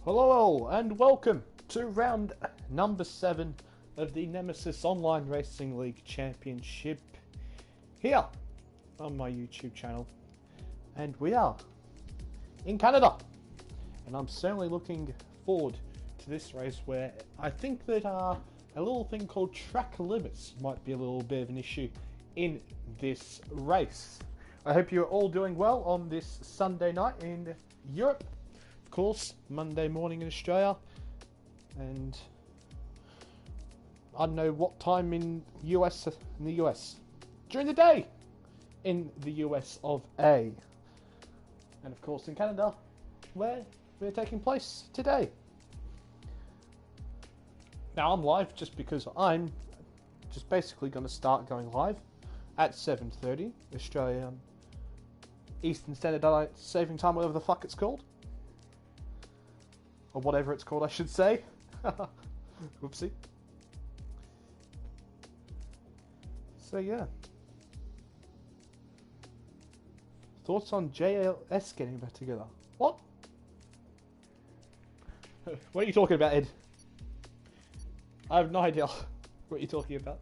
Hello all, and welcome to round number 7 of the Nemesis Online Racing League Championship here on my YouTube channel. And we are in Canada, and I'm certainly looking forward to this race where I think that a little thing called track limits might be a little bit of an issue in this race. I hope you're all doing well on this Sunday night in Europe. Of course, Monday morning in Australia, and I don't know what time in the US during the day in the US of A, and of course in Canada where we're taking place today. Now I'm live just because I'm just basically going to start going live at 7:30 Australian Eastern Standard Daylight Saving Time, whatever the fuck it's called. Or whatever it's called, I should say. Whoopsie. So yeah. Thoughts on JLS getting back together? What? What are you talking about, Ed? I have no idea what you're talking about.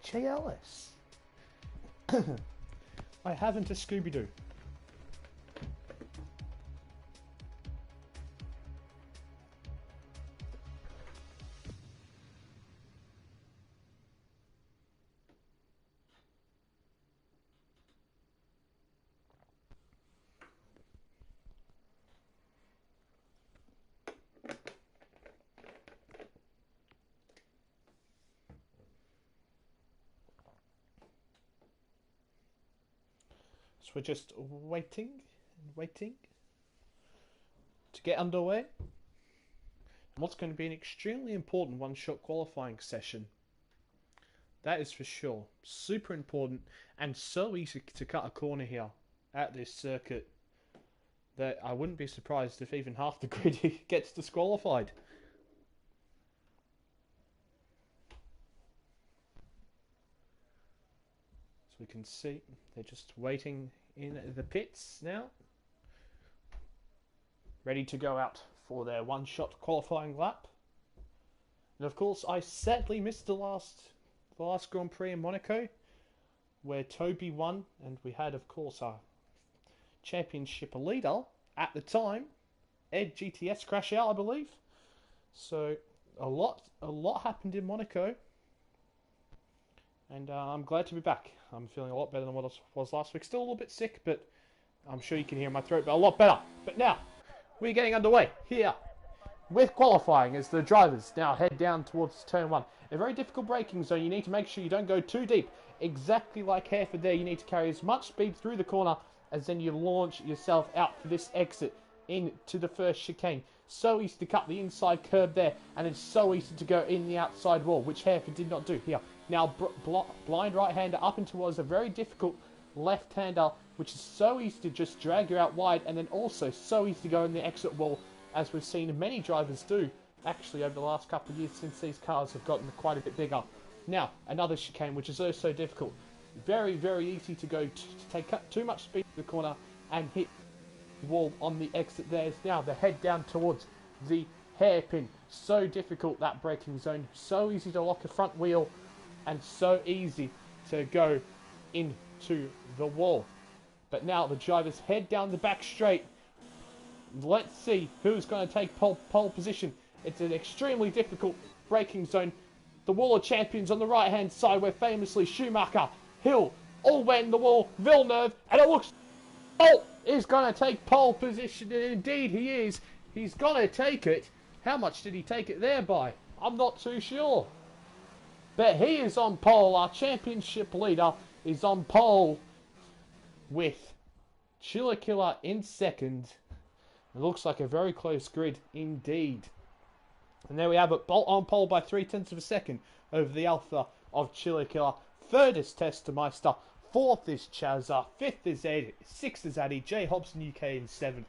JLS. I haven't a Scooby-Doo. So we're just waiting to get underway. And what's going to be an extremely important one-shot qualifying session. That is for sure. Super important, and so easy to cut a corner here at this circuit that I wouldn't be surprised if even half the grid gets disqualified. We can see they're just waiting in the pits now, ready to go out for their one-shot qualifying lap. And of course, I sadly missed the last Grand Prix in Monaco, where Toby won, and we had, of course, our championship leader at the time, Ed GTS, crash out, I believe. So a lot happened in Monaco. And I'm glad to be back. I'm feeling a lot better than what I was last week. Still a little bit sick, but I'm sure you can hear my throat, but a lot better. But now, we're getting underway here with qualifying as the drivers now head down towards turn 1. A very difficult braking zone. You need to make sure you don't go too deep. Exactly like Hereford there, you need to carry as much speed through the corner as then you launch yourself out for this exit into the first chicane. So easy to cut the inside curb there, and it's so easy to go in the outside wall, which Hereford did not do here. Now, blind right-hander up and towards a very difficult left-hander, which is so easy to just drag you out wide, and then also so easy to go in the exit wall, as we've seen many drivers do, actually, over the last couple of years since these cars have gotten quite a bit bigger. Now, another chicane, which is also difficult. Very, very easy to go to take up too much speed to the corner and hit the wall on the exit there. Now, the head down towards the hairpin. So difficult, that braking zone. So easy to lock a front wheel, and so easy to go into the wall. But now the drivers head down the back straight. Let's see who's going to take pole position. It's an extremely difficult braking zone. The Wall of Champions on the right hand side, where famously Schumacher, Hill, all went in the wall. Villeneuve, and it looks Bolt is going to take pole position, and indeed he is. He's going to take it. How much did he take it there by? I'm not too sure. But he is on pole. Our championship leader is on pole with Chiller Killer in second. It looks like a very close grid indeed. And there we have it. Bolt on pole by 0.3 of a second over the Alpha of Chiller Killer. Third is Testameister. Fourth is Chazza. Fifth is Ed. Sixth is Addy. J Hobson UK in seventh.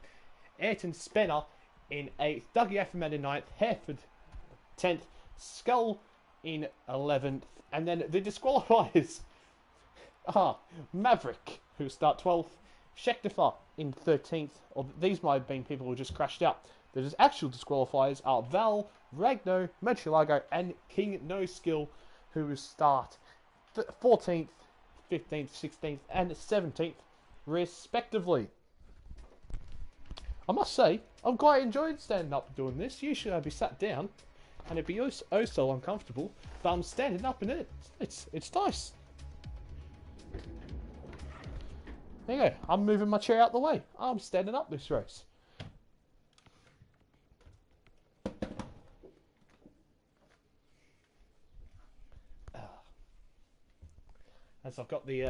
Ayrton Spenner in 8th. Dougie Afferman in 9th. Hereford 10th. Skull in 11th, and then the disqualifiers are Maverick, who start 12th, Shektifer in 13th, or these might have been people who just crashed out. The actual disqualifiers are Val, Ragno, Murcielago, and King No Skill, who start 14th, 15th, 16th, and 17th, respectively. I must say, I'm quite enjoying standing up and doing this. Usually I'd be sat down, and it'd be oh so uncomfortable, but I'm standing up and it's nice. There you go, I'm moving my chair out the way. I'm standing up this race. As I've got the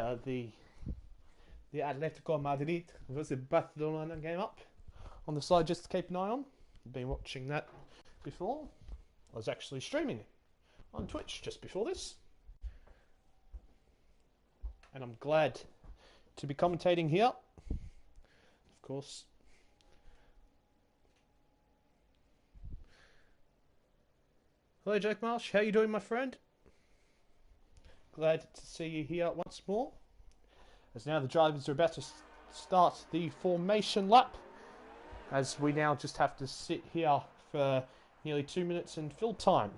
Atletico Madrid versus Barcelona game up on the side just to keep an eye on. I've been watching that before. I was actually streaming it on Twitch just before this. And I'm glad to be commentating here. Of course. Hello Jack Marsh, how you doing my friend? Glad to see you here once more. As now the drivers are about to start the formation lap. As we now just have to sit here for nearly 2 minutes and fill time.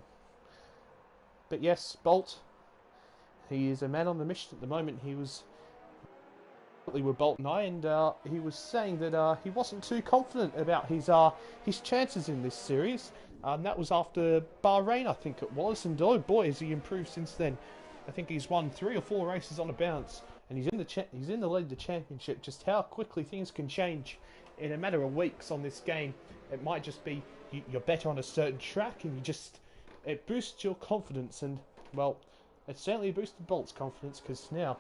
But yes, Bolt, he is a man on the mission at the moment. He was with Bolt and I, and he was saying that he wasn't too confident about his chances in this series. That was after Bahrain, I think it was, and oh boy, has he improved since then. I think he's won 3 or 4 races on a bounce, and he's in the lead of the championship. Just how quickly things can change in a matter of weeks on this game. It might just be you're better on a certain track, and it boosts your confidence. And well, it certainly boosted Bolt's confidence, because now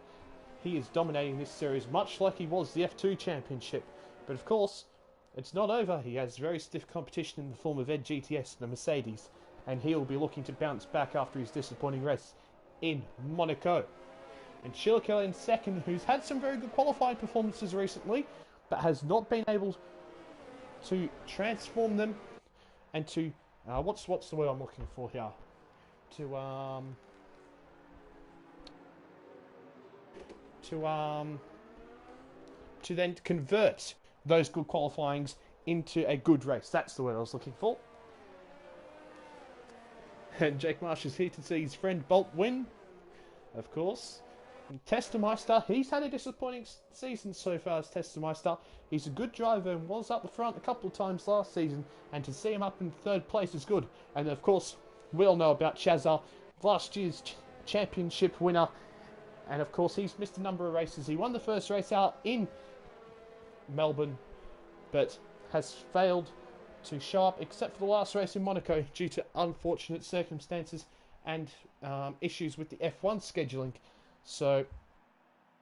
he is dominating this series much like he was the F2 championship. But of course, it's not over. He has very stiff competition in the form of Ed GTS and the Mercedes, and he will be looking to bounce back after his disappointing race in Monaco. And Chillikel in second, who's had some very good qualifying performances recently, but has not been able to transform them and to what's the word I'm looking for here? To then convert those good qualifyings into a good race. That's the word I was looking for. And Jake Marsh is here to see his friend Bolt win, of course. And Testameister, he's had a disappointing season so far as Testameister. He's a good driver and was up the front a couple of times last season, and to see him up in 3rd place is good. And of course, we all know about Chazza, last year's championship winner. And of course, he's missed a number of races. He won the first race out in Melbourne, but has failed to show up except for the last race in Monaco due to unfortunate circumstances and issues with the F1 scheduling. So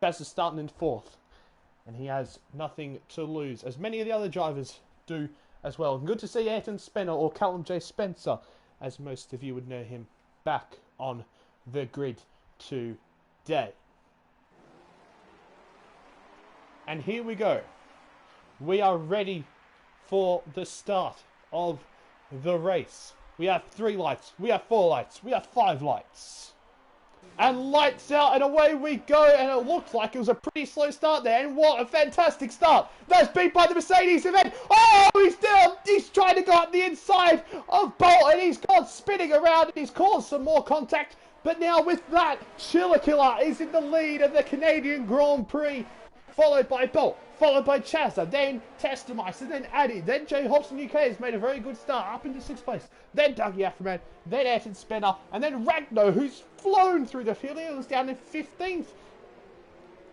Chaz is starting in 4th, and he has nothing to lose, as many of the other drivers do as well. And good to see Ayrton Spencer, or Callum J. Spencer, as most of you would know him, back on the grid today. And here we go. We are ready for the start of the race. We have 3 lights, we have 4 lights, we have 5 lights. And lights out, and away we go. And it looked like it was a pretty slow start there. And what a fantastic start. That's beat by the Mercedes event. Oh, he's down. He's trying to go up the inside of Bolt, and he's gone spinning around, and he's caused some more contact. But now with that, Chillikel is in the lead of the Canadian Grand Prix, followed by Bolt, followed by Chazza, then Testameister, then Addy, then Jay Hobson UK has made a very good start up into 6th place, then Dougie Afferman, then Ayrton Spencer, and then Ragno, who's flown through the field. He was down in 15th,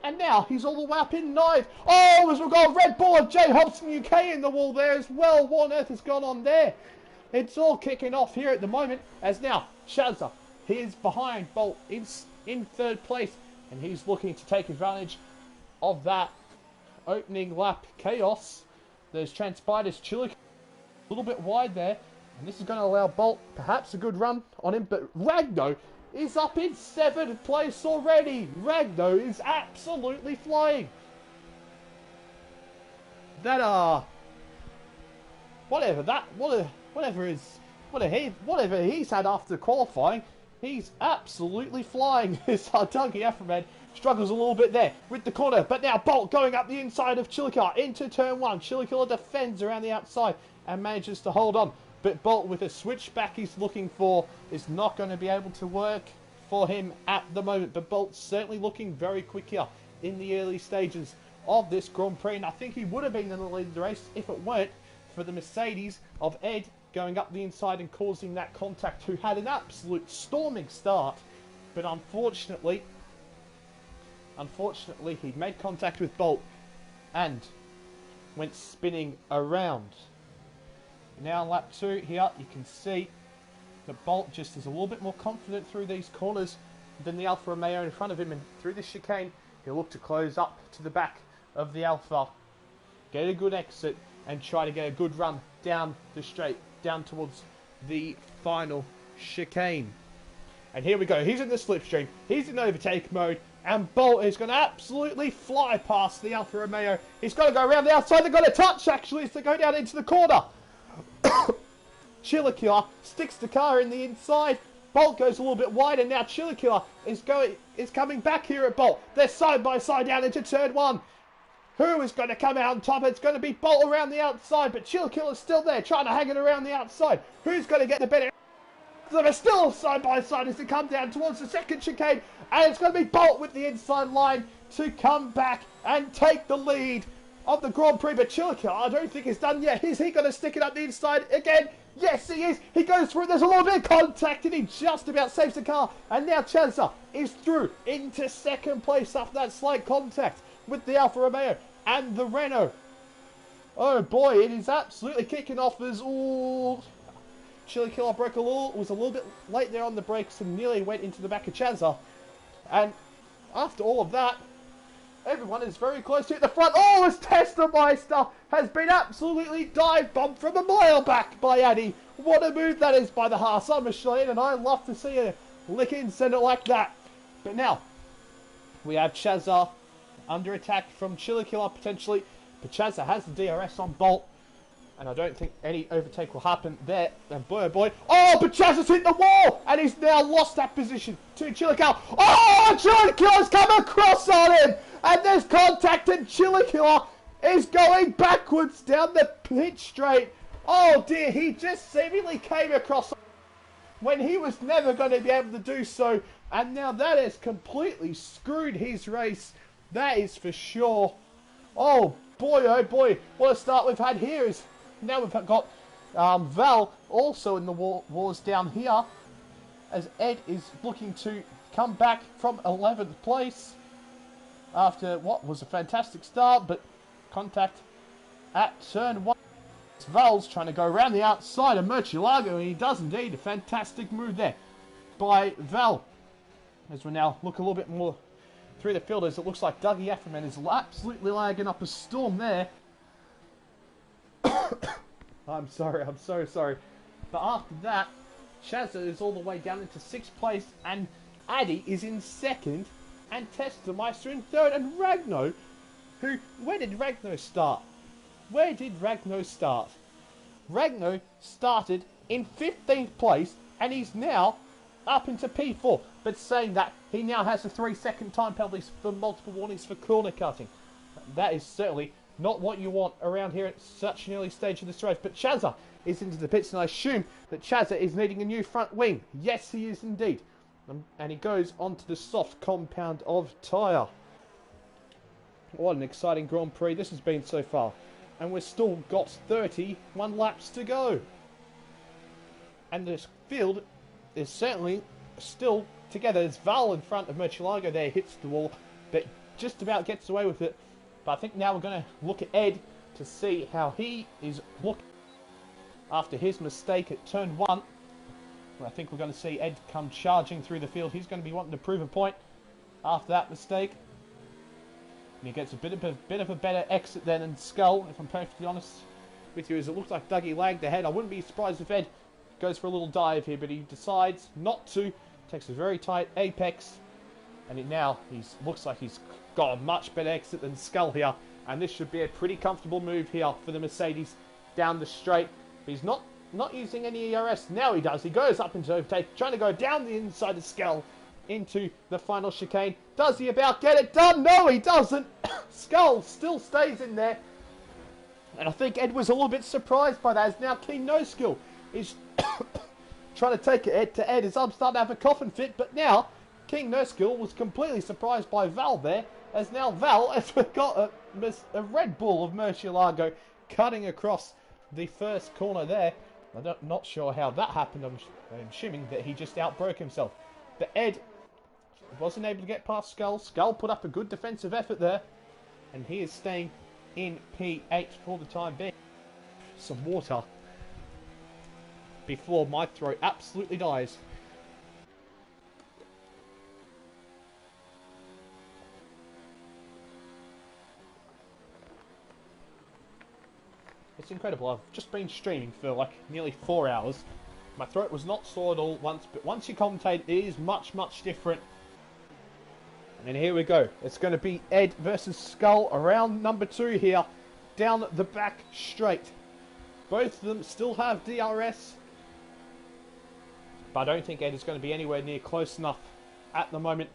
and now he's all the way up in 9th. Oh, as we've got Red Bull of Jay Hobson UK in the wall there as well. What on earth has gone on there? It's all kicking off here at the moment, as now Chazza, he is behind Bolt in 3rd place, and he's looking to take advantage of that opening lap chaos that has transpired as Chillikel a little bit wide there, and this is going to allow Bolt perhaps a good run on him. But Ragno is up in 7th place already. Ragno is absolutely flying. Whatever is Whatever he's had after qualifying, he's absolutely flying. This Dougie Aframed struggles a little bit there with the corner, but now Bolt going up the inside of Chillicothe into turn one. Chillicothe defends around the outside and manages to hold on, but Bolt with a switchback he's looking for is not going to be able to work for him at the moment. But Bolt's certainly looking very quick here in the early stages of this Grand Prix, and I think he would have been in the lead of the race if it weren't for the Mercedes of Ed going up the inside and causing that contact, who had an absolute storming start, but unfortunately he made contact with Bolt and went spinning around. Now on lap 2 here, you can see that Bolt just is a little bit more confident through these corners than the Alfa Romeo in front of him, and through this chicane he'll look to close up to the back of the Alfa, get a good exit and try to get a good run down the straight, down towards the final chicane. And here we go, he's in the slipstream, he's in overtake mode, and Bolt is going to absolutely fly past the Alfa Romeo. He's got to go around the outside, they've got to touch actually as they go down into the corner. Chillicothe sticks the car in the inside. Bolt goes a little bit wide, and now Chillicothe is coming back here at Bolt. They're side by side down into turn one. Who is going to come out on top? It's going to be Bolt around the outside, but Chillicothe is still there, trying to hang it around the outside. Who's going to get the better? So they're still side by side as they come down towards the second chicane, and it's going to be Bolt with the inside line to come back and take the lead of the Grand Prix. But Chillicothe, I don't think he's done yet. Is he going to stick it up the inside again? Yes, he is. He goes through. There's a little bit of contact, and he just about saves the car. And now Chazza is through into second place after that slight contact with the Alfa Romeo and the Renault. Oh boy, it is absolutely kicking off as Chillicothe was a little bit late there on the brakes and nearly went into the back of Chazza. And after all of that, everyone is very close to the front. Oh, as Testameister has been absolutely dive bombed from a mile back by Addy. What a move that is by the Haas. I'm Australian and I love to see a lick-in centre like that. But now, we have Chazza under attack from Chillicothe potentially. But Chazza has the DRS on Bolt, and I don't think any overtake will happen there. And boy, oh boy. Oh, but Chazza's hit the wall! And he's now lost that position to Chillicothe. Oh, Chillicothe's come across on him! And there's contact, and Chillicothe is going backwards down the pit straight. Oh dear, he just seemingly came across when he was never going to be able to do so. And now that has completely screwed his race. That is for sure. Oh boy, what a start we've had here. Is now we've got Val also in the wars down here, as Ed is looking to come back from 11th place after what was a fantastic start, but contact at turn one. Val's trying to go around the outside of Murcielago, and he does indeed. A fantastic move there by Val. As we now look a little bit more through the fielders, it looks like Dougie Aframed is absolutely lagging up a storm there. I'm so sorry. But after that, Chazza is all the way down into 6th place, and Addy is in 2nd, and Testameister in 3rd, and Ragno, where did Ragno start? Ragno started in 15th place, and he's now up into P4. But saying that, he now has a 3-second time penalties for multiple warnings for corner cutting. That is certainly not what you want around here at such an early stage of this race. But Chazza is into the pits, and I assume that Chazza is needing a new front wing. Yes, he is indeed. And he goes onto the soft compound of tyre. What an exciting Grand Prix this has been so far. And we've still got 31 laps to go. And this field is certainly still together. There's Val in front of Murcielago there, hits the wall, but just about gets away with it. But I think now we're going to look at Ed to see how he is looking after his mistake at turn one. I think we're going to see Ed come charging through the field. He's going to be wanting to prove a point after that mistake. And he gets a bit of a better exit then than Skull, if I'm perfectly honest with you, as it looks like Dougie lagged ahead. I wouldn't be surprised if Ed goes for a little dive here, but he decides not to. Takes a very tight apex, and looks like he's got a much better exit than Skull here, and this should be a pretty comfortable move here for the Mercedes down the straight. But he's not not using any ERS. Now he does. He goes up into overtake, trying to go down the inside of Skull into the final chicane. Does he about get it done? No, he doesn't. Skull still stays in there. And I think Ed was a little bit surprised by that, as now King No Skill is trying to take it to Ed. His arm starting to have a coffin fit, but now King No Skill was completely surprised by Val there, as now Val has got a Red Bull of Murcielago cutting across the first corner there. I'm not sure how that happened. I'm assuming that he just outbroke himself. But Ed wasn't able to get past Skull. Skull put up a good defensive effort there, and he is staying in P8 for the time being. Some water before my throat absolutely dies. It's incredible. I've just been streaming for like nearly 4 hours. My throat was not sore at all once, but once you commentate, it is much, much different. And here we go. It's going to be Ed versus Skull around number 2 here. Down the back straight. Both of them still have DRS. But I don't think Ed is going to be anywhere near close enough at the moment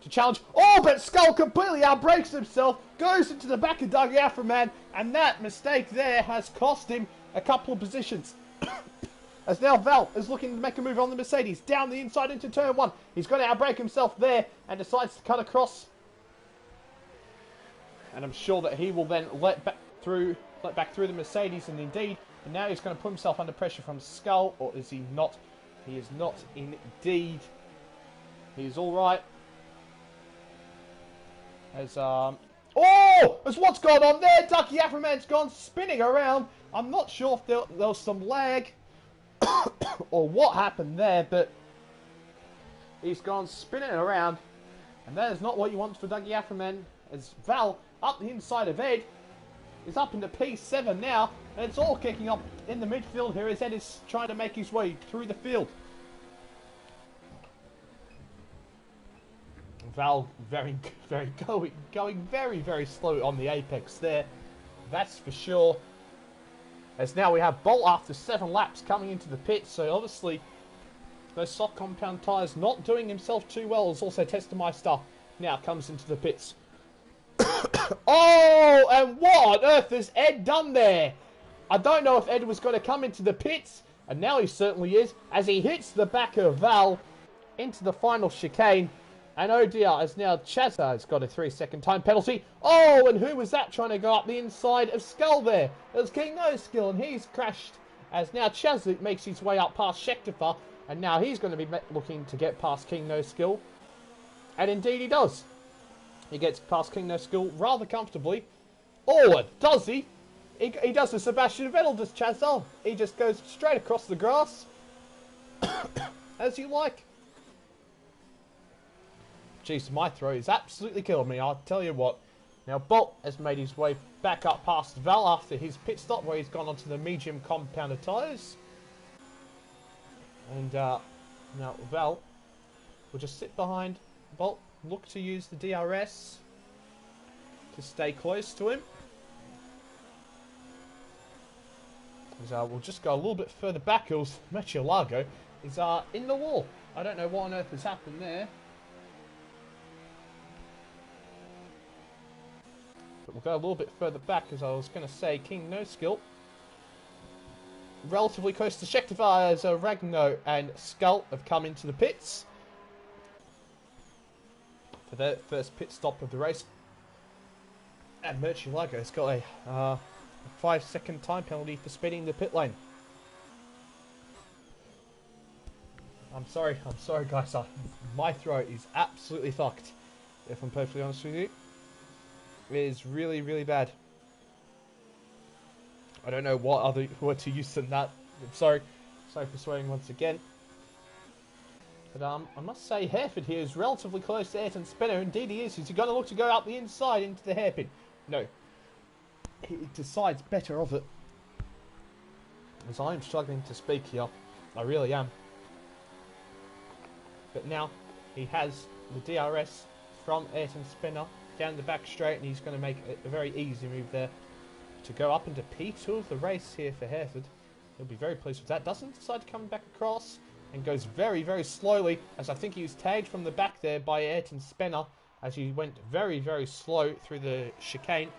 to challenge. Oh, but Skull completely outbreaks himself. Goes into the back of Doug Afroman. And that mistake there has cost him a couple of positions. As now Val is looking to make a move on the Mercedes. Down the inside into turn 1. He's going to outbreak himself there and decides to cut across. And I'm sure that he will then let back through the Mercedes, and indeed. And now he's going to put himself under pressure from Skull. Or is he not? He is not indeed. He's alright. As what's going on there? Ducky Afroman's gone spinning around. I'm not sure if there was some lag or what happened there, but he's gone spinning around, and that is not what you want for Dougie Afroman. As Val, up the inside of Ed, is up into P7 now, and it's all kicking up in the midfield here as Ed is trying to make his way through the field. Val going very slow on the apex there, that's for sure. As now we have Bolt after 7 laps coming into the pit, so obviously those soft compound tyres not doing himself too well, as also Testameister now comes into the pits. Oh, and what on earth has Ed done there? I don't know if Ed was going to come into the pits, and now he certainly is, as he hits the back of Val into the final chicane. And oh dear, as now Chazza has got a 3-second time penalty. Oh, and who was that trying to go up the inside of Skull there? It was King No Skill, and he's crashed. As now Chazza makes his way up past Schectifer, and now he's going to be looking to get past King No Skill. And indeed he does. He gets past King No Skill rather comfortably. Oh, does he? He does the Sebastian Vettel, does Chazza. He just goes straight across the grass. As you like. Jeez, my throat is absolutely killing me, I'll tell you what. Now, Bolt has made his way back up past Val after his pit stop, where he's gone onto the medium compounded tyres. And now Val will just sit behind Bolt, look to use the DRS to stay close to him. As we'll just go a little bit further back, as Murcielago is in the wall. I don't know what on earth has happened there. But we'll go a little bit further back, as I was going to say, King No Skill. Relatively close to Schectifer, as Ragno and Skull have come into the pits for their first pit stop of the race. And Murcielago has got a 5-second time penalty for speeding the pit lane. I'm sorry guys, my throat is absolutely fucked, if I'm perfectly honest with you. It is really bad. I don't know what other word to use than that. I'm sorry for swearing once again. But I must say Hereford here is relatively close to Ayrton Spinner. Indeed he is. He's going to look to go out the inside into the hairpin. No. He decides better of it. As I am struggling to speak here. I really am. But now he has the DRS from Ayrton Spinner down the back straight, and he's going to make a very easy move there to go up into P2 of the race here for Hereford. He'll be very pleased with that. Doesn't decide to come back across and goes very, very slowly, as I think he was tagged from the back there by Ayrton Spencer as he went very, very slow through the chicane.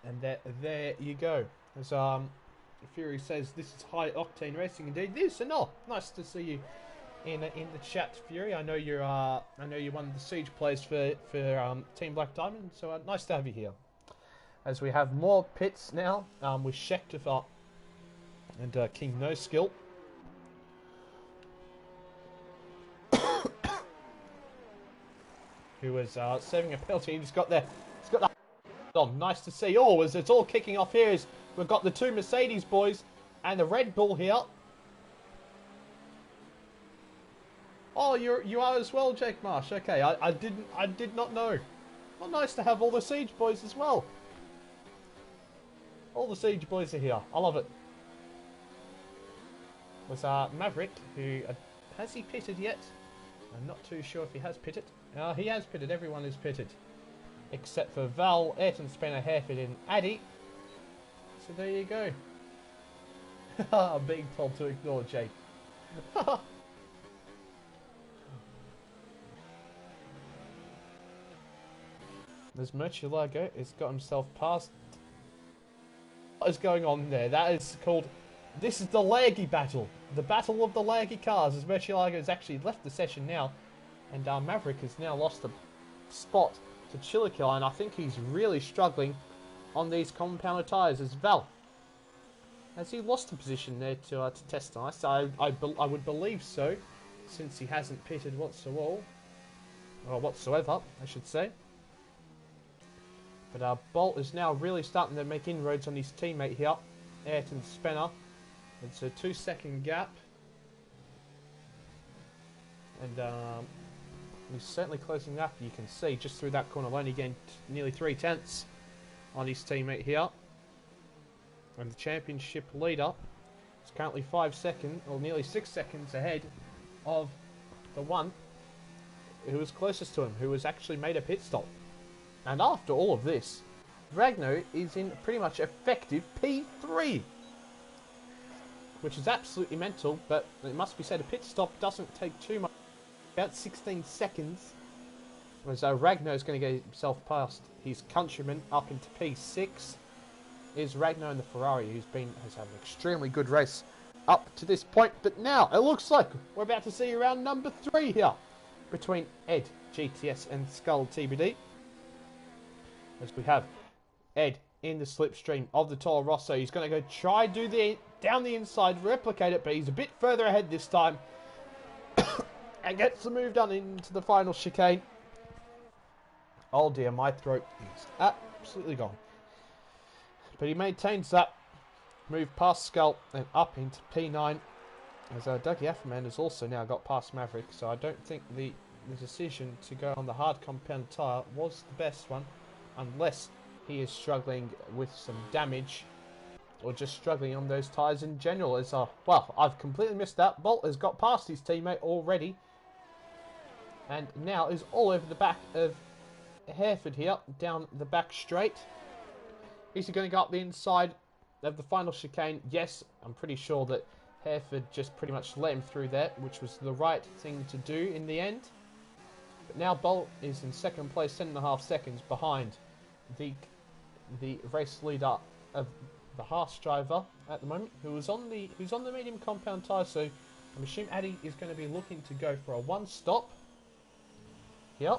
And there you go. As Fury says, this is high octane racing indeed. This and all. Nice to see you in the chat, Fury. I know you're one of the siege players for Team Black Diamond, so nice to have you here. As we have more pits now with Schecter and King No Skill. Who was serving a penalty. He's got that. Oh, nice to see. Oh, as it's all kicking off here, is we've got the two Mercedes boys and the Red Bull here. Oh, you are as well, Jake Marsh. Okay, I did not know. Well, nice to have all the Siege boys as well. All the Siege boys are here. I love it. Was Maverick, who has he pitted yet? I'm not too sure if he has pitted. He has pitted. Everyone is pitted, except for Val, Ayrton Spencer, Hereford, and Addy. So there you go. Being told to ignore Jake. There's Murcielago has got himself past. What is going on there? That is called... This is the laggy battle. The battle of the laggy cars, as Murcielago has actually left the session now. And Maverick has now lost a spot to Chillicothe, and I think he's really struggling on these compounded tyres as Val. Has he lost a position there to test ice? I would believe so, since he hasn't pitted whatsoever, I should say. But Bolt is now really starting to make inroads on his teammate here, Ayrton Spencer. It's a 2-second gap. And he's certainly closing up. You can see just through that corner alone, he gained nearly 3/10 on his teammate here. And the championship leader is currently 5 seconds, or nearly 6 seconds ahead of the one who was closest to him, who has actually made a pit stop. And after all of this, Ragno is in pretty much effective P3. Which is absolutely mental, but it must be said a pit stop doesn't take too much. About 16 seconds. Whereas Ragno is going to get himself past his countryman up into P6. Is Ragno in the Ferrari, has had an extremely good race up to this point. But now, it looks like we're about to see round number 3 here. Between Ed, GTS and Skull TBD. As we have Ed in the slipstream of the Toro Rosso. He's going to go try do down the inside, replicate it, but he's a bit further ahead this time. And gets the move done into the final chicane. Oh dear, my throat is absolutely gone. But he maintains that move past Skull and up into P9. As Dougie Afferman has also now got past Maverick, so I don't think the decision to go on the hard compound tyre was the best one, unless he is struggling with some damage or just struggling on those tyres in general. As well, I've completely missed that. Bolt has got past his teammate already, and now is all over the back of Hereford here, down the back straight. Is he going to go up the inside of the final chicane? Yes, I'm pretty sure that Hereford just pretty much let him through there, which was the right thing to do in the end. But now Bolt is in second place, 10.5 seconds behind the race leader of the Haas driver at the moment, who's on the medium compound tyre. So I'm assuming Addy is going to be looking to go for a 1-stop here,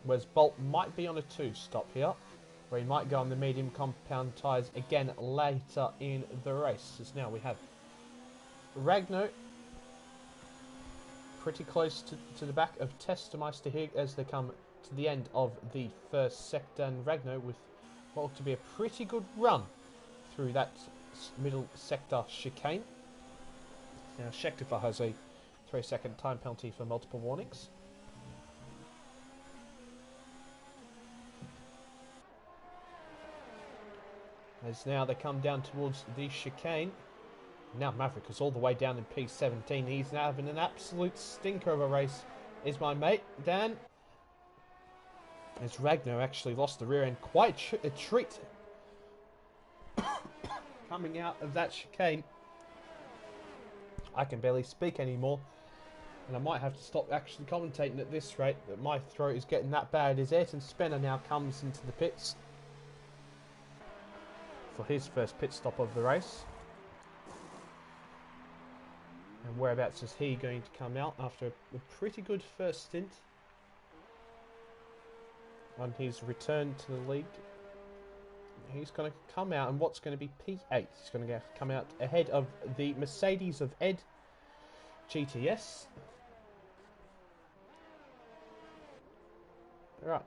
whereas Bolt might be on a 2-stop here, where he might go on the medium compound tyres again later in the race. As now we have Ragno pretty close to the back of Testameister here as they come to the end of the first sector, and Ragno with what looked to be a pretty good run through that middle sector chicane. Now Schecter has a 3-second time penalty for multiple warnings. As now they come down towards the chicane. Now Maverick is all the way down in P17. He's now having an absolute stinker of a race, is my mate Dan. As Ragnar actually lost the rear end. Quite a treat coming out of that chicane. I can barely speak anymore, and I might have to stop actually commentating at this rate, that my throat is getting that bad. As Ayrton Spinner now comes into the pits for his first pit stop of the race. And whereabouts is he going to come out after a pretty good first stint on his return to the league? He's going to come out, and what's going to be P8? He's going to come out ahead of the Mercedes of Ed GTS. Right,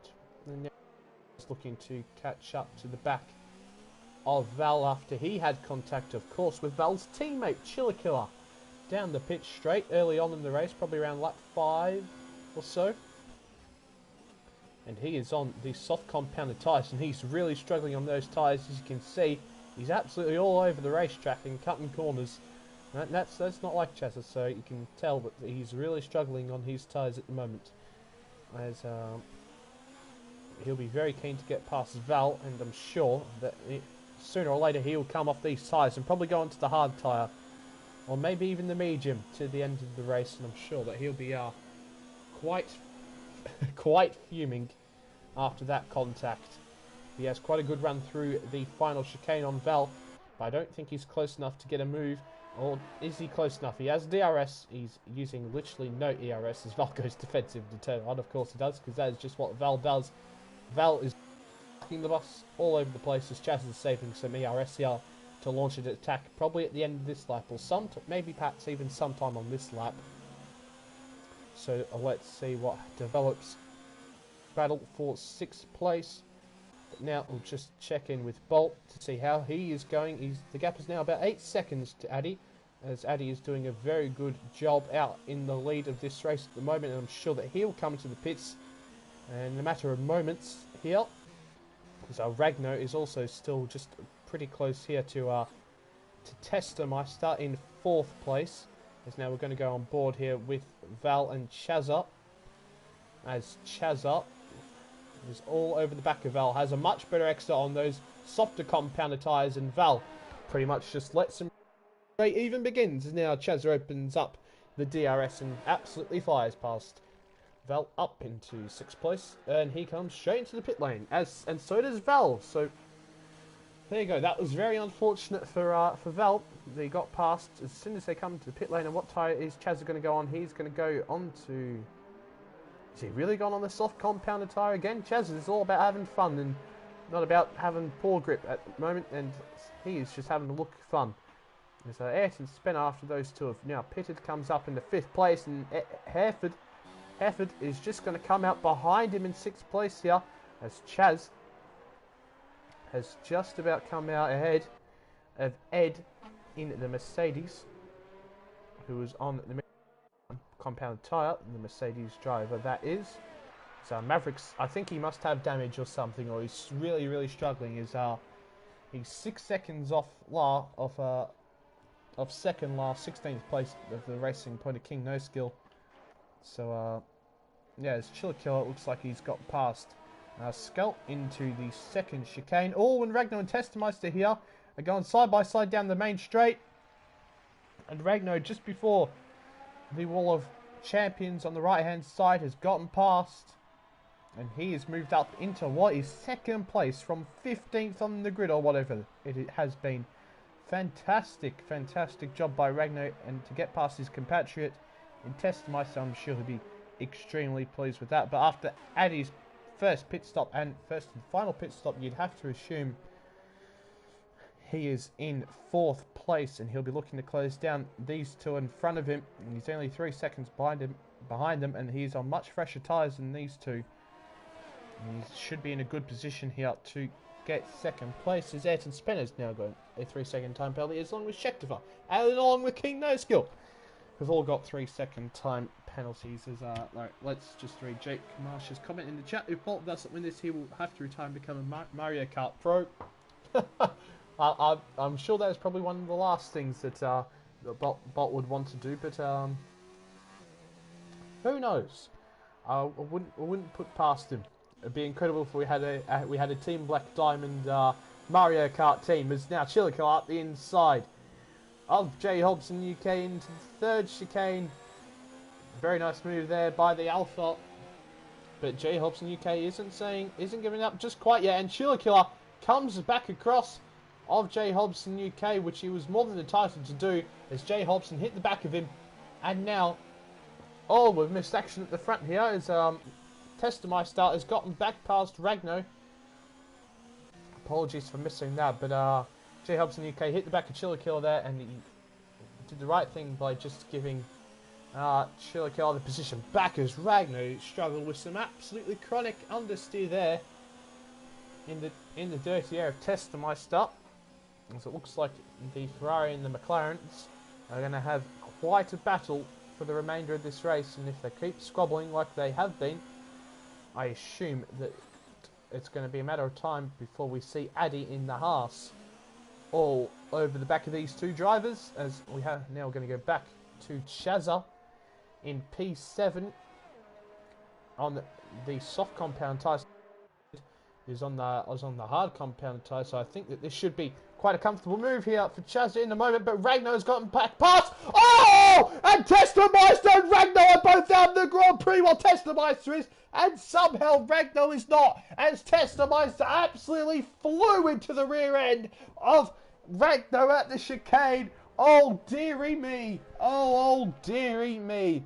and now he's looking to catch up to the back of Val after he had contact, of course, with Val's teammate Chiller Killer down the pitch straight early on in the race, probably around lap 5 or so. And he is on the soft compounded tyres, and he's really struggling on those tyres. As you can see, he's absolutely all over the racetrack and cutting corners. And that's not like Chazza, so you can tell that he's really struggling on his tyres at the moment. As he'll be very keen to get past Val, and I'm sure that sooner or later he'll come off these tyres and probably go onto the hard tyre, or maybe even the medium to the end of the race. And I'm sure that he'll be quite fuming after that contact. He has quite a good run through the final chicane on Val, but I don't think he's close enough to get a move. Or is he close enough? He has DRS. He's using literally no ERS as Val goes defensive to turn on. Of course he does, because that is just what Val does. Val is the bus all over the place as Chaz is saving some ERS here to launch an attack, probably at the end of this lap, or maybe perhaps even sometime on this lap. So let's see what develops. Battle for 6th place. But now we'll just check in with Bolt to see how he is going. The gap is now about 8 seconds to Addy, as Addy is doing a very good job out in the lead of this race at the moment, and I'm sure that he'll come to the pits in a matter of moments here. Because Ragno is also still just pretty close here to Tester Meister in 4th place. As now we're going to go on board here with Val and Chazza. As Chazza is all over the back of Val, has a much better exit on those softer compounded tyres, and Val pretty much just lets him. Straight even begins as now Chazza opens up the DRS and absolutely flies past Val up into 6th place, and he comes straight into the pit lane, and so does Val. So there you go. That was very unfortunate for Val. They got past as soon as they come to the pit lane. And what tyre is Chazza going to go on? He's going to go on to. Is he really gone on the soft compounded tyre again? Chazza is all about having fun and not about having poor grip at the moment, and he is just having a look fun. So Ayrton Spinner, after those two have now pitted, comes up into 5th place, and Hereford is just going to come out behind him in 6th place here, as Chaz has just about come out ahead of Ed in the Mercedes, who was on the compound tyre, the Mercedes driver that is. So Mavericks, I think he must have damage or something, or he's really struggling. He's 6 seconds off second last, 16th place of the Racing Point of King No Skill. So yeah, as Chiller Killer, it looks like he's got past Scout into the 2nd chicane. Oh, and Ragnar and Testameister here are going side by side down the main straight, and Ragnar, just before the wall of champions on the right hand side, has gotten past, and he has moved up into what is 2nd place from 15th on the grid, or whatever it has been. Fantastic job by Ragnar, and to get past his compatriot in Testameister, I'm sure he'll be extremely pleased with that. But after Addy's first pit stop and first and final pit stop, you'd have to assume he is in 4th place, and he'll be looking to close down these two in front of him. And he's only 3 seconds behind them, and he's on much fresher tyres than these two. And he should be in a good position here to get 2nd place, as Ayrton Spinner's now got a 3-second time penalty, as long as Schectifer, and along with King No Skill, have all got 3-second time penalties. As right, let's just read Jake Marsh's comment in the chat. If Bolt doesn't win this, he will have to retire and become a Mario Kart pro. I'm sure that is probably one of the last things that Bolt would want to do, but who knows? I wouldn't put past him. It'd be incredible if we had a Team Black Diamond Mario Kart team as now Chilico up the inside of J Hobson UK into the third chicane. Very nice move there by the Alpha. But J Hobson UK isn't giving up just quite yet, and Chilico comes back across of J Hobson UK, which he was more than entitled to do, as J Hobson hit the back of him. And now, oh, we've missed action at the front here as Testameister has gotten back past Ragno. Apologies for missing that, but J Hobson UK hit the back of Chilico there, and he did the right thing by just giving Chilico the position back as Ragno struggled with some absolutely chronic understeer there in the dirty air of Testameister. As it looks like the Ferrari and the McLarens are going to have quite a battle for the remainder of this race, and if they keep squabbling like they have been, I assume that it's going to be a matter of time before we see Addy in the Haas all over the back of these two drivers, as we have now going to go back to Chazza in P7 on the soft compound tyres. I was on the hard compound tyre, so I think that this should be quite a comfortable move here for Chazza in the moment, but Ragno's gotten back past. Oh! And Testameister and Ragno are both out of the Grand Prix while Testameister is, and somehow Ragno is not, as Testameister absolutely flew into the rear end of Ragno at the chicane. Oh dearie me, oh dearie me.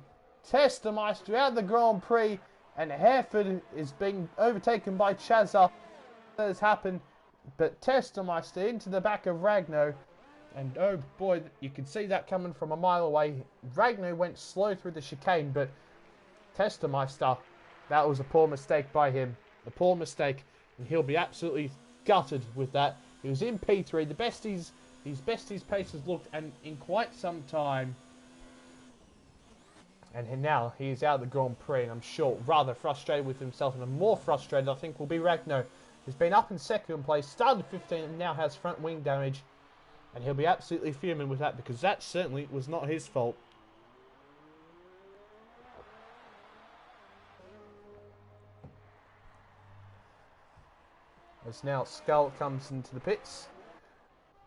Testameister out of the Grand Prix, and Hereford is being overtaken by Chazza. That has happened, but Testameister into the back of Ragno, and oh boy, you could see that coming from a mile away. Ragno went slow through the chicane, but Testameister, that was a poor mistake by him. A poor mistake, and he'll be absolutely gutted with that. He was in P3, the best his pace has looked and in quite some time. And now he is out of the Grand Prix, and I'm sure rather frustrated with himself, and more frustrated I think will be Ragno, who's been up in second place, started 15 and now has front wing damage, and he'll be absolutely fuming with that because that certainly was not his fault. As now Skull comes into the pits.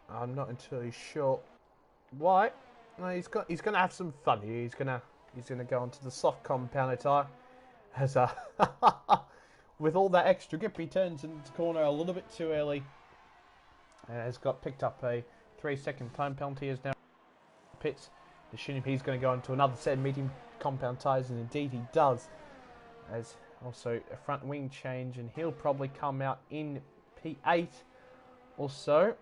I'm not entirely sure why. No, he's going to have some fun here. He's going to go onto the soft compound tyre, as with all that extra grip, he turns into the corner a little bit too early. Has got picked up a 3-second time penalty as now pits. Assuming he's going to go into another set of medium compound tyres, and indeed he does. As also a front wing change, and he'll probably come out in P8 or so.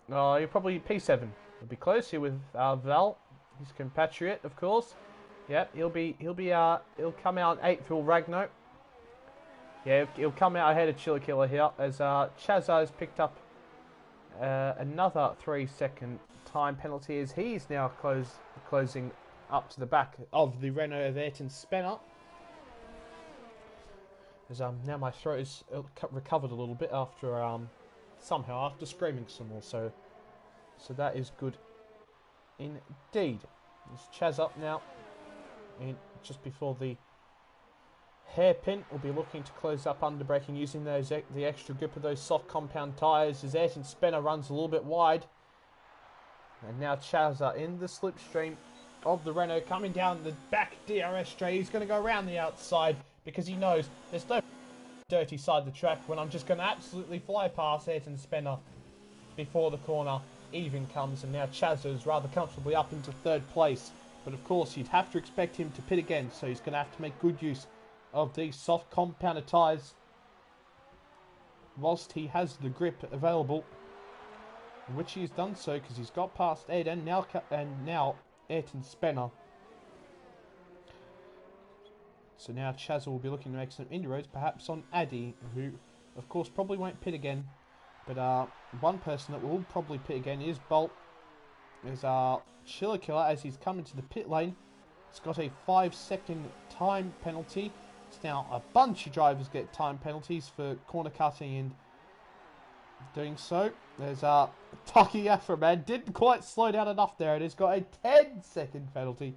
He'll probably P7. He'll be close here with Val, his compatriot, of course. Yep, he'll come out 8th for Ragno. Yeah, he'll come out ahead of Chilico here as Chazza has picked up another 3-second time penalty as he's now closing up to the back of the Renault of Ayrton Spencer. As now my throat is recovered a little bit after somehow after screaming some more, so that is good indeed. It's Chaz up now, and just before the hairpin, will be looking to close up under braking using the extra grip of those soft compound tyres as Ayrton Spencer runs a little bit wide. And now Chazza in the slipstream of the Renault coming down the back DRS straight. He's going to go around the outside because he knows there's no dirty side of the track when I'm just going to absolutely fly past Ayrton Spencer before the corner even comes. And now Chazza is rather comfortably up into 3rd place. But of course you'd have to expect him to pit again, so he's going to have to make good use of these soft compounded tyres whilst he has the grip available, which he's done so because he's got past Ed and now Ayrton Spencer. So now Chazza will be looking to make some inroads, perhaps on Addy, who of course probably won't pit again, but one person that will probably pit again is Bolt. Is Chilico as he's coming to the pit lane. It's got a 5-second time penalty. It's now a bunch of drivers get time penalties for corner cutting and doing so. There's Taki Afroman didn't quite slow down enough there, and has got a 10-second penalty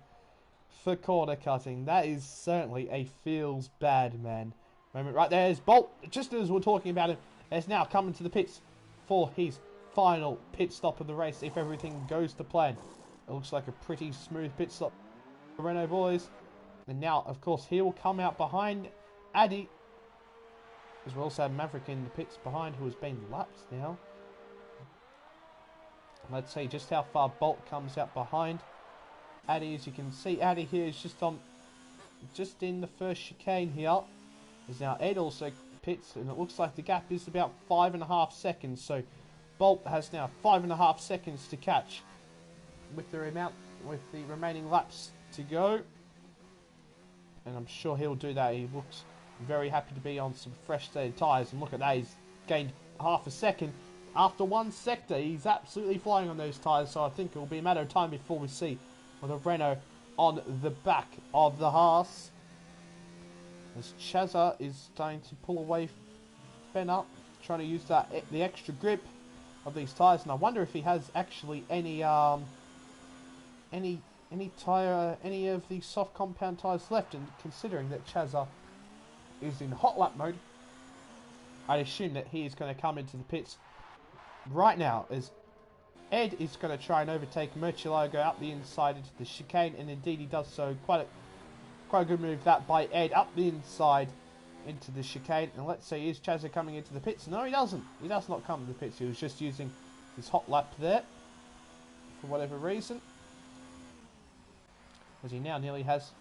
for corner cutting. That is certainly a feels bad man moment right there. Is Bolt, just as we're talking about him, is now coming to the pits for his final pit stop of the race if everything goes to plan. It looks like a pretty smooth pit stop for the Renault boys. And now, of course, he will come out behind Addy. As we also have Maverick in the pits behind, who has been lapped now. Let's see just how far Bolt comes out behind Addy. As you can see, Addy here is just in the first chicane here. As now Ed also pits, and it looks like the gap is about 5.5 seconds. So Bolt has now 5.5 seconds to catch with the remaining laps to go. And I'm sure he'll do that. He looks very happy to be on some fresh set of tyres. And look at that, he's gained half a second. After one sector, he's absolutely flying on those tyres. So I think it will be a matter of time before we see the Renault on the back of the Haas. As Chazza is starting to pull away Fenner, trying to use the extra grip of these tyres. And I wonder if he has actually any of the soft compound tyres left, and considering that Chazza is in hot lap mode, I'd assume that he is going to come into the pits right now, as Ed is going to try and overtake Murcielago up the inside into the chicane, and indeed he does so. Quite a good move that by Ed up the inside into the chicane. And let's see, is Chazza coming into the pits? No, he doesn't. He does not come to the pits. He was just using his hot lap there for whatever reason, as he now nearly has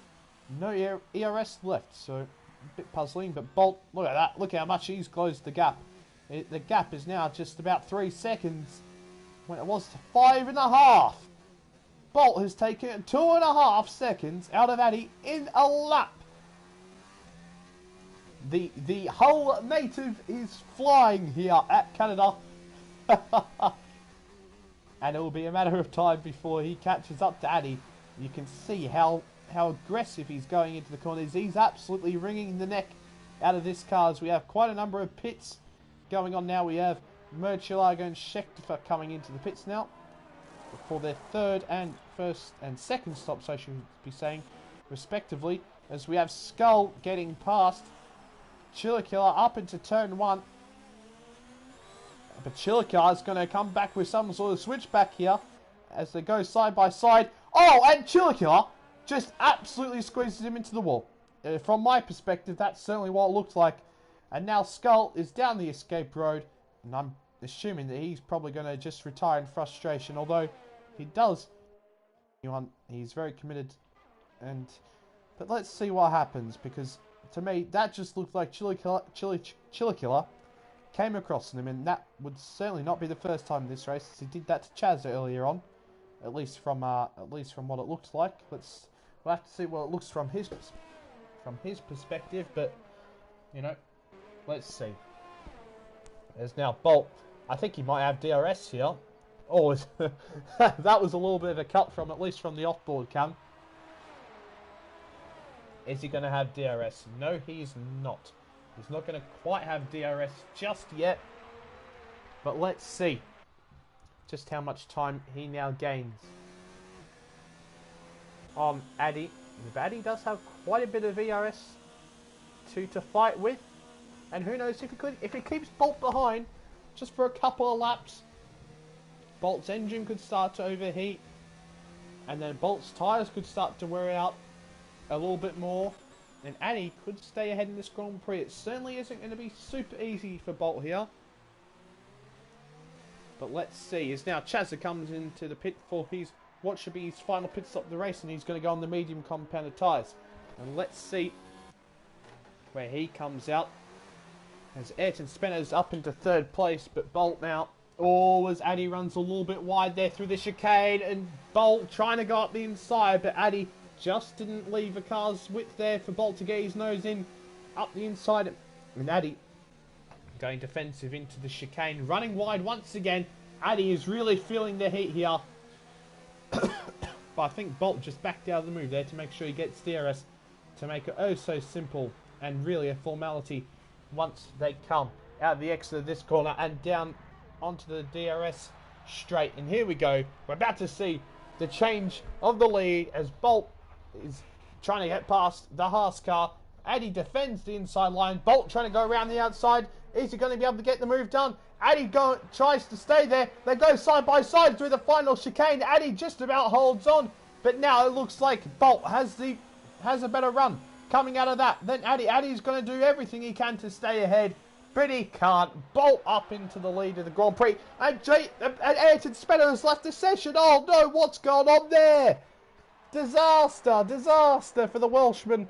no ERS left, so a bit puzzling. But Bolt, look at that, look how much he's closed the gap. The gap is now just about 3 seconds when it was 5.5. Bolt has taken 2.5 seconds out of Addy in a lap. The whole native is flying here at Canada. And it will be a matter of time before he catches up to Addy. You can see how aggressive he's going into the corners. He's absolutely wringing the neck out of this car, as we have quite a number of pits going on now. We have Murcielago and Schechter coming into the pits now for their first and second stops, I should be saying, respectively, as we have Skull getting past Chillicilla up into turn 1. But Chillicilla is going to come back with some sort of switchback here as they go side by side. Oh, and Chillicilla just absolutely squeezes him into the wall. From my perspective, that's certainly what it looked like. And now Skull is down the escape road, and I'm assuming that he's probably going to just retire in frustration, although he does. He's very committed. But let's see what happens, because to me, that just looked like Chillicilla came across him, and that would certainly not be the first time in this race, as he did that to Chaz earlier on. At least from what it looks like. We'll have to see what it looks from his perspective, but you know, let's see. There's now Bolt. I think he might have DRS here. Oh, that was a little bit of a cut from, at least from the offboard cam. Is he going to have DRS? No, he's not. He's not going to quite have DRS just yet. But let's see just how much time he now gains on Addy. Addy does have quite a bit of ERS to fight with, and who knows if he keeps Bolt behind just for a couple of laps, Bolt's engine could start to overheat, and then Bolt's tyres could start to wear out a little bit more, and Addy could stay ahead in this Grand Prix. It certainly isn't going to be super easy for Bolt here. But let's see, as now Chazza comes into the pit for what should be his final pit stop of the race, and he's going to go on the medium compounded tyres. And let's see where he comes out, as Ayrton Spencer's up into third place, but Bolt now, as Addy runs a little bit wide there through the chicane, and Bolt trying to go up the inside, but Addy just didn't leave a car's width there for Bolt to get his nose in up the inside. And Addy going defensive into the chicane, running wide once again. Addy is really feeling the heat here. But I think Bolt just backed out of the move there to make sure he gets DRS, to make it oh so simple and really a formality once they come out of the exit of this corner and down onto the DRS straight. And here we go. We're about to see the change of the lead as Bolt is trying to get past the Haas car. Addy defends the inside line. Bolt trying to go around the outside. Is he going to be able to get the move done? Addy tries to stay there. They go side by side through the final chicane. Addy just about holds on. But now it looks like Bolt has a better run coming out of that. Then Addy's going to do everything he can to stay ahead. But he can't. Bolt up into the lead of the Grand Prix. And Ayrton Spener has left the session. Oh no, what's going on there? Disaster for the Welshman.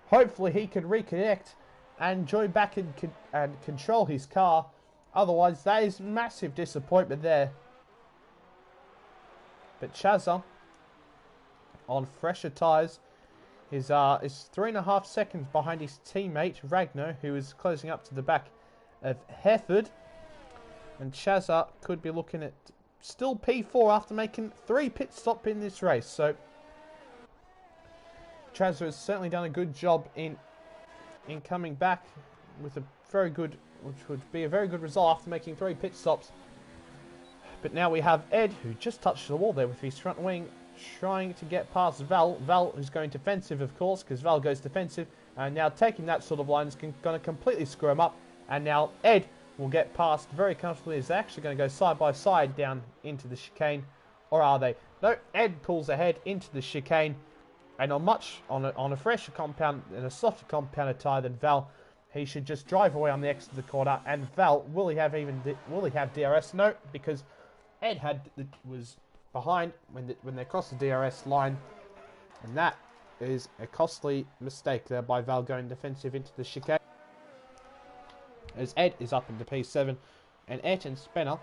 Hopefully he can reconnect and join back and control his car. Otherwise, that is massive disappointment there. But Chazza, on fresher tyres, is 3.5 seconds behind his teammate Ragnar, who is closing up to the back of Hereford. And Chazza could be looking at still P4 after making 3 pit stops in this race. So Chazza has certainly done a good job in coming back with a very good, which would be a very good result after making 3 pit stops. But now we have Ed, who just touched the wall there with his front wing, trying to get past Val. Val is going defensive, of course, because Val goes defensive. And now taking that sort of line is going to completely screw him up. And now Ed will get past very comfortably, as they're actually going to go side by side down into the chicane. Or are they? No, Ed pulls ahead into the chicane. And on a fresher compound and a softer compounded tyre than Val, he should just drive away on the exit of the corner. And Val, will he have DRS? No, because Ed was behind when they crossed the DRS line, and that is a costly mistake there by Val going defensive into the chicane. As Ed is up into P7, and Ayrton Spener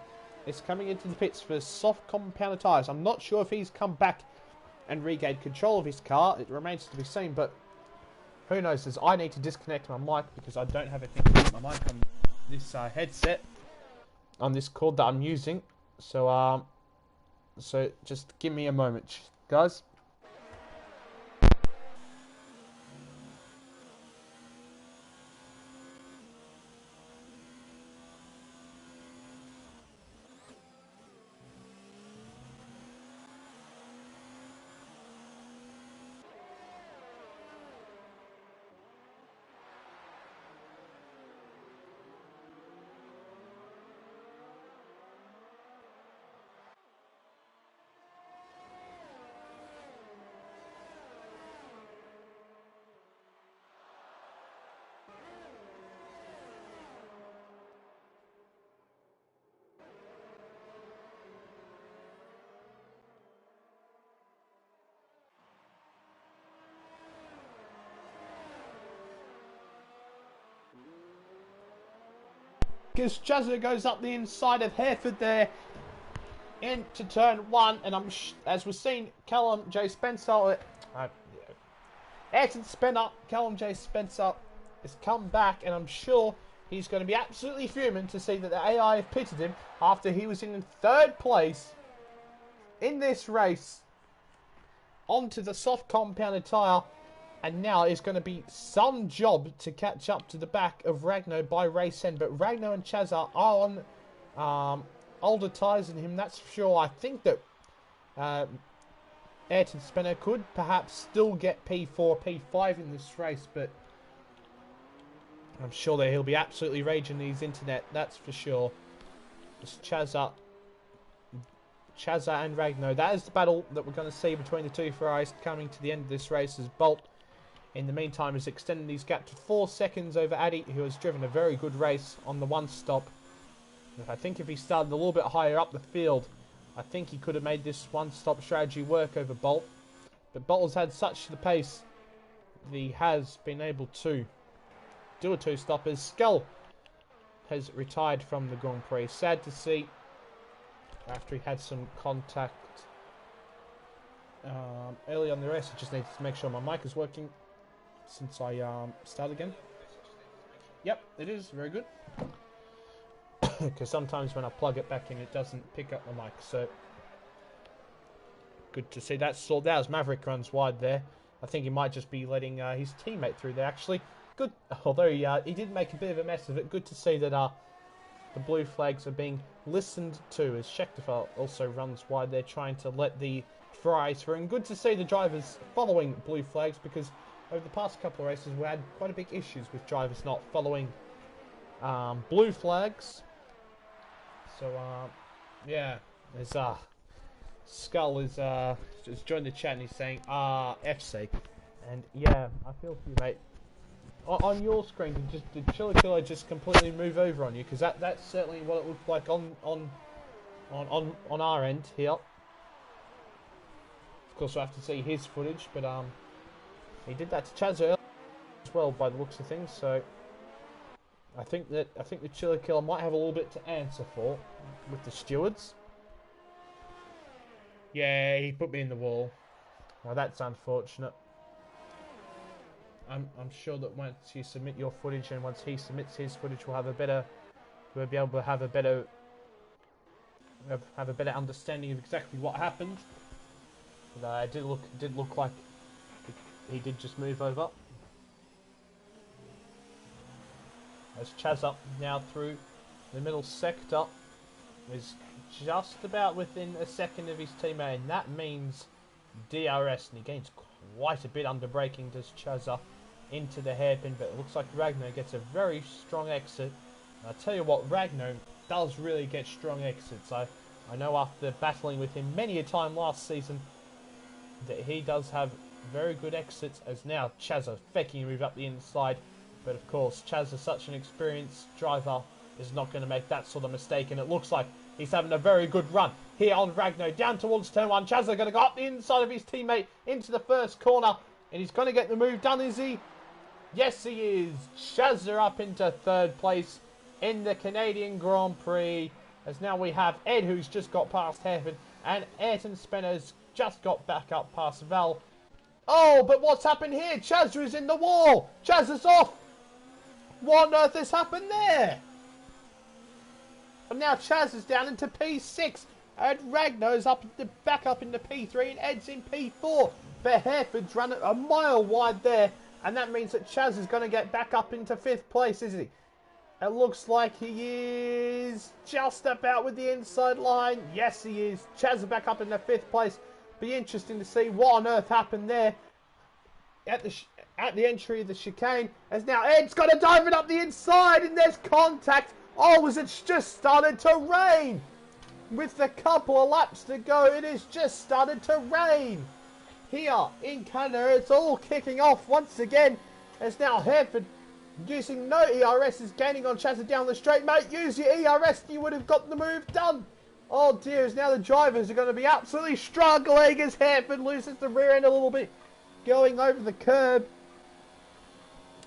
is coming into the pits for soft compounded tyres. I'm not sure if he's come back and regained control of his car. It remains to be seen, but who knows, as I need to disconnect my mic because I don't have a thing to put my mic on this headset, on this cord that I'm using. So just give me a moment, guys. Because Chazza goes up the inside of Hereford there into turn 1, and as we've seen, Callum J. Spencer, Ayrton Spener, Callum J. Spencer has come back, and I'm sure he's going to be absolutely fuming to see that the AI have pitted him after he was in 3rd place in this race onto the soft compounded tyre. And now it's going to be some job to catch up to the back of Ragnar by race end. But Ragnar and Chazza are on older tyres than him, that's for sure. I think that Ayrton Spener could perhaps still get P4, P5 in this race. But I'm sure that he'll be absolutely raging these internet, that's for sure. It's Chazza and Ragnar. That is the battle that we're going to see between the two Ferraris coming to the end of this race, as Bolt, in the meantime, is extending his gap to 4 seconds over Addy, who has driven a very good race on the one stop. I think if he started a little bit higher up the field, I think he could have made this one-stop strategy work over Bolt. But Bolt has had such the pace that he has been able to do a two-stop, as Skull has retired from the Grand Prix. Sad to see, after he had some contact early on the race. I just need to make sure my mic is working since I start again. Yep, it is very good. Because sometimes when I plug it back in, it doesn't pick up the mic. So good to see that sorted out as Maverick runs wide there. I think he might just be letting his teammate through there, actually. Good, although he did make a bit of a mess of it. Good to see that the blue flags are being listened to, as Schechter also runs wide there, trying to let the Ferraris through. And good to see the drivers following blue flags, because over the past couple of races we had quite a big issues with drivers not following blue flags. So, yeah, there's Skull is just joined the chat and he's saying FC, and yeah, I feel for you, mate. On your screen, did Chiller Killer just completely move over on you? Because that's certainly what it looked like on our end here. Of course, we'll have to see his footage, but he did that to Chaz earlier as well, by the looks of things. So I think the Chiller Killer might have a little bit to answer for with the stewards. Yeah, he put me in the wall. Well, that's unfortunate. I'm sure that once you submit your footage and once he submits his footage, we'll be able to have a better understanding of exactly what happened. But it did look like he did just move over. As Chaz up now through the middle sector is just about within a second of his teammate, and that means DRS, and he gains quite a bit under braking, does Chazza into the hairpin, but it looks like Ragnar gets a very strong exit. And I tell you what, Ragnar does really get strong exits. I know after battling with him many a time last season that he does have very good exits, as now Chazza faking a move up the inside, but of course Chaz is such an experienced driver, is not going to make that sort of mistake, and it looks like he's having a very good run here on Ragnar down towards turn 1. Chaz is going to go up the inside of his teammate into the first corner, and he's going to get the move done, is he? Yes, he is. Chaz up into third place in the Canadian Grand Prix, as now we have Ed, who's just got past Hairpin, and Ayrton Spenner's just got back up past Val. Oh, but what's happened here? Chaz is in the wall. Chaz is off. What on earth has happened there? And now Chaz is down into P6. And Ragnar's back up into P3 and Ed's in P4. But Hereford's run a mile wide there. And that means that Chaz is going to get back up into 5th place, isn't he? It looks like he is just about with the inside line. Yes, he is. Chaz is back up into 5th place. Be interesting to see what on earth happened there at the entry of the chicane. As now Ed's got to dive it up the inside, and there's contact. Oh, as it's just started to rain. With a couple of laps to go, it has just started to rain. Here in Canada, it's all kicking off once again. As now Hereford, using no ERS, is gaining on Chazza down the straight. Mate, use your ERS, you would have got the move done. Oh dear, as now the drivers are going to be absolutely struggling as Hereford loses the rear end a little bit, going over the curb.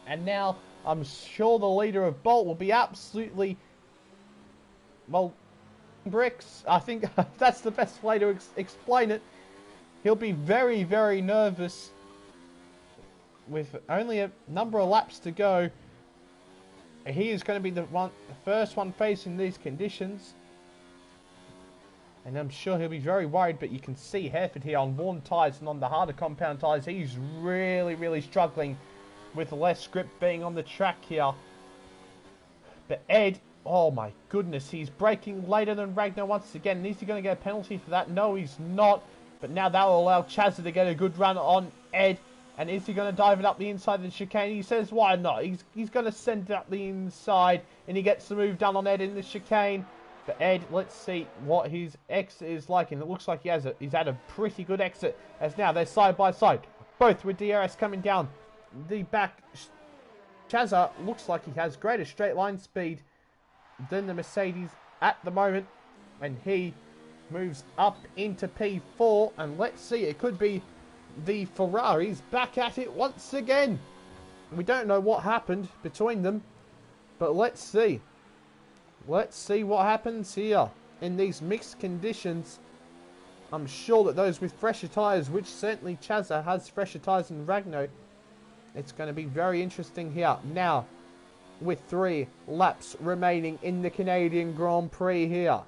And now I'm sure the leader of Bolt will be absolutely, well, bricks. I think that's the best way to explain it. He'll be very, very nervous with only a number of laps to go. He is going to be the first one facing these conditions. And I'm sure he'll be very worried, but you can see Hereford here on worn tyres and on the harder compound tyres. He's really, really struggling with less grip being on the track here. But Ed, oh my goodness, he's braking later than Ragnar once again. Is he going to get a penalty for that? No, he's not. But now that will allow Chazza to get a good run on Ed. And is he going to dive it up the inside of the chicane? He says, why not? He's going to send it up the inside, and he gets the move done on Ed in the chicane. But Ed, let's see what his exit is like, and it looks like he's had a pretty good exit, as now they're side by side, both with DRS coming down the back. Chazza looks like he has greater straight line speed than the Mercedes at the moment, and he moves up into P4, and let's see, it could be the Ferraris back at it once again. We don't know what happened between them, but let's see. Let's see what happens here in these mixed conditions. I'm sure that those with fresher tyres, which certainly Chazza has fresher tyres than Ragnar, it's going to be very interesting here. Now, with 3 laps remaining in the Canadian Grand Prix here.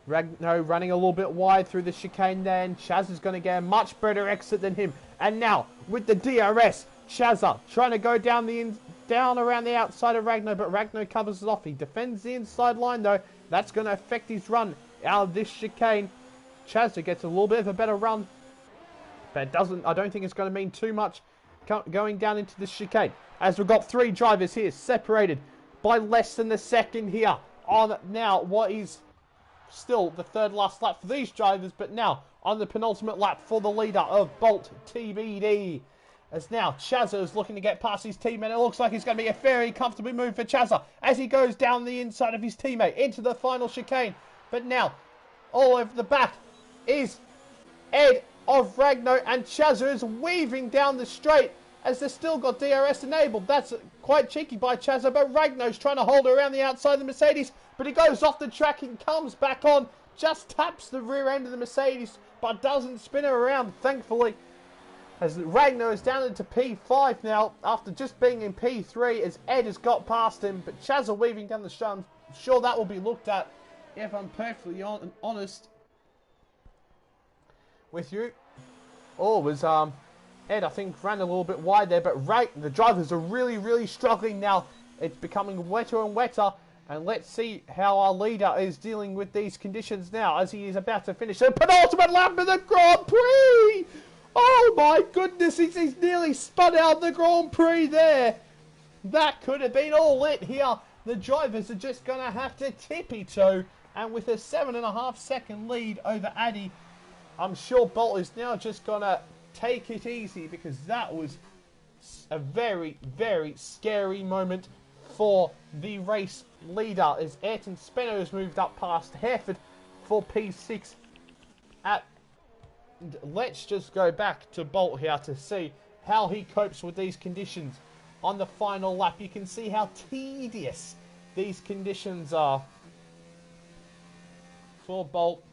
Ragnar running a little bit wide through the chicane there, and Chaz is going to get a much better exit than him. And now, with the DRS, Chazza trying to go down around the outside of Ragnar, but Ragnar covers it off. He defends the inside line though. That's going to affect his run out of this chicane. Chazza gets a little bit of a better run, but it doesn't. I don't think it's going to mean too much going down into the chicane. As we've got 3 drivers here separated by less than a second here on now what is still the 3rd last lap for these drivers, but now on the penultimate lap for the leader of Bolt TBD. As now Chazza is looking to get past his teammate. It looks like it's going to be a very comfortable move for Chazza as he goes down the inside of his teammate into the final chicane. But now, all over the back is Ed of Ragno, and Chazza is weaving down the straight as they've still got DRS enabled. That's quite cheeky by Chazza, but Ragno's trying to hold her around the outside of the Mercedes, but he goes off the track and comes back on, just taps the rear end of the Mercedes, but doesn't spin her around, thankfully. As Ragnar is down into P5 now, after just being in P3, as Ed has got past him, but Chazza weaving down the straight. I'm sure that will be looked at, if I'm perfectly honest with you. Oh, was Ed, I think, ran a little bit wide there, but the drivers are really struggling now. It's becoming wetter and wetter, and let's see how our leader is dealing with these conditions now, as he is about to finish the penultimate lap of the Grand Prix! Oh my goodness, he's nearly spun out the Grand Prix there. That could have been all it here. The drivers are just going to have to tippy-toe, and with a 7.5 second lead over Addy, I'm sure Bolt is now just going to take it easy, because that was a very scary moment for the race leader, as Ayrton Spenno has moved up past Hereford for P6. Let's just go back to Bolt here to see how he copes with these conditions on the final lap. You can see how tedious these conditions are for Bolt.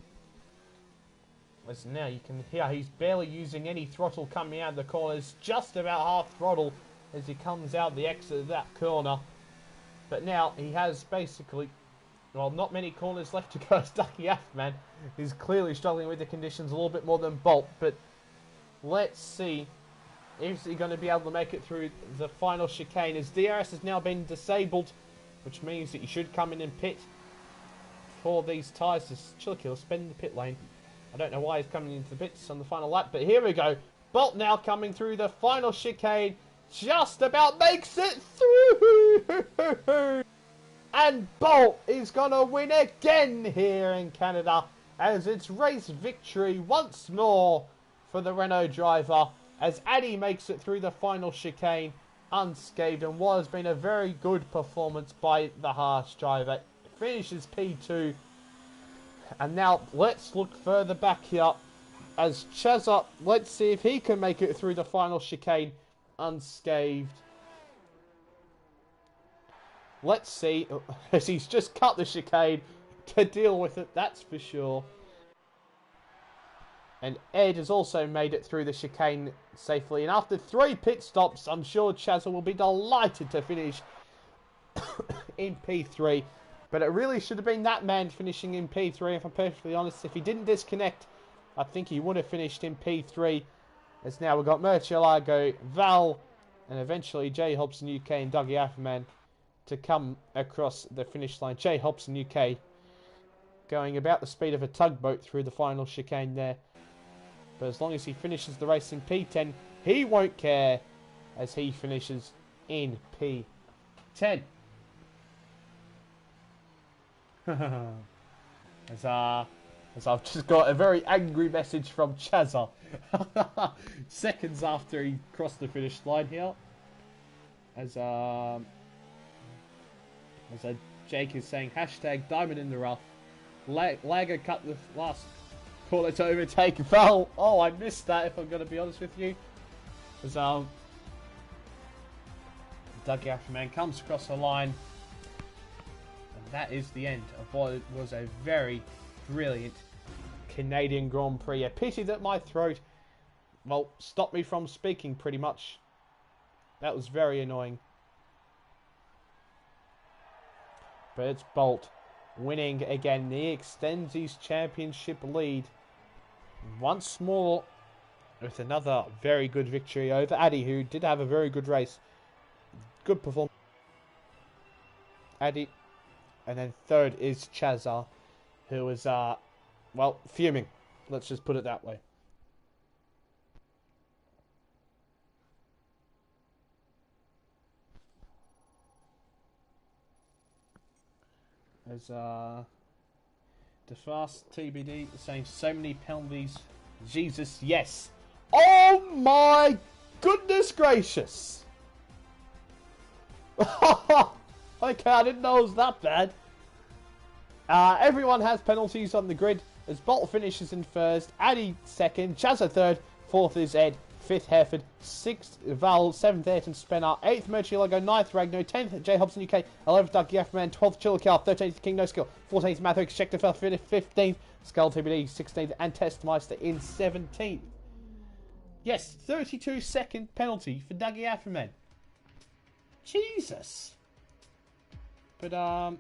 As now you can hear he's barely using any throttle coming out of the corners, just about half throttle as he comes out the exit of that corner. But now he has basically, well, not many corners left to go. Ducky Affman is clearly struggling with the conditions a little bit more than Bolt, but let's see, is he going to be able to make it through the final chicane, as DRS has now been disabled, which means that you should come in and pit for these tyres. Chillikill spend the pit lane. I don't know why he's coming into the pits on the final lap, but here we go. Bolt now coming through the final chicane, just about makes it through. And Bolt is going to win again here in Canada, as it's race victory once more for the Renault driver, as Addy makes it through the final chicane unscathed, and what has been a very good performance by the Haas driver. Finishes P2. And now let's look further back here, as Chazza, let's see if he can make it through the final chicane unscathed. Let's see, as he's just cut the chicane to deal with it, that's for sure. And Ed has also made it through the chicane safely. And after 3 pit stops, I'm sure Chazza will be delighted to finish in P3. But it really should have been that man finishing in P3, if I'm perfectly honest. If he didn't disconnect, I think he would have finished in P3. As now we've got Murcielago, Val, and eventually J Hobson UK and Dougie Afferman to come across the finish line. J Hobson UK going about the speed of a tugboat through the final chicane there. But as long as he finishes the race in P10, he won't care, as he finishes in P10. as I've just got a very angry message from Chazza seconds after he crossed the finish line here, as Jake is saying hashtag diamond in the rough. Lager cut the last corner to overtake Val. Oh, I missed that, if I'm going to be honest with you. As Dougie Afterman comes across the line. That is the end of what was a very brilliant Canadian Grand Prix. A pity that my throat, well, stopped me from speaking pretty much. That was very annoying. But it's Bolt winning again. He extends his championship lead once more with another very good victory over Addy, who did have a very good race. Good performance. Addy. And then third is Chazza, who is, well, fuming. Let's just put it that way. As the fast TBD saying so many penalties. Jesus, yes. Oh my goodness gracious. Okay, I didn't know it was that bad. Everyone has penalties on the grid as Bolt finishes in first, Addy second, Chazza third, fourth is Ed, fifth Hereford, sixth Val, seventh Ayrton Spenner, eighth Murcielago, ninth Ragno, 10th J Hobson UK, 11th Doug Gaffman, 12th Chillicow, 13th King No Skill, 14th Matthew Schechterfeld, 15th Skull TBD, 16th and Testmeister in 17th. Yes, 32-second penalty for Dougie Afferman. Jesus. But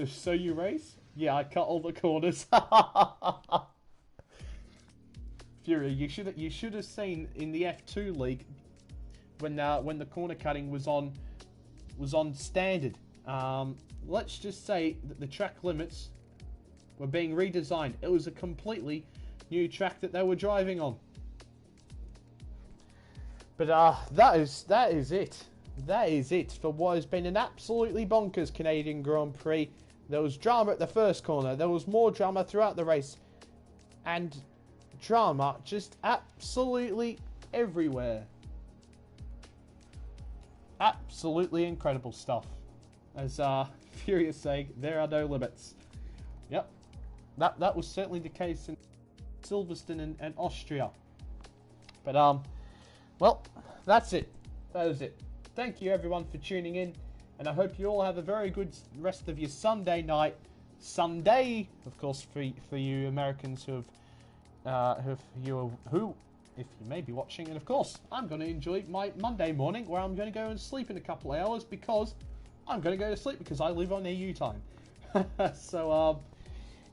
so you race? Yeah, I cut all the corners. Fury, you should have seen in the F2 league when the corner cutting was on standard. Let's just say that the track limits were being redesigned. It was a completely new track that they were driving on. But that is it. That is it for what has been an absolutely bonkers Canadian Grand Prix. There was drama at the first corner. There was more drama throughout the race. And drama just absolutely everywhere. Absolutely incredible stuff. As Furious saying, there are no limits. Yep. That was certainly the case in Silverstone and Austria. But well, that's it. That is it. Thank you everyone for tuning in, and I hope you all have a very good rest of your Sunday night. Sunday, of course, for you Americans who if you may be watching, and of course I'm going to enjoy my Monday morning where I'm going to go and sleep in a couple of hours because I'm going to go to sleep because I live on EU time. So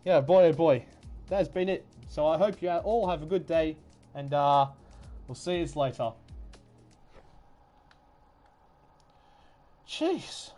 yeah, boy oh boy, that's been it. So I hope you all have a good day, and we'll see you later. Jeez.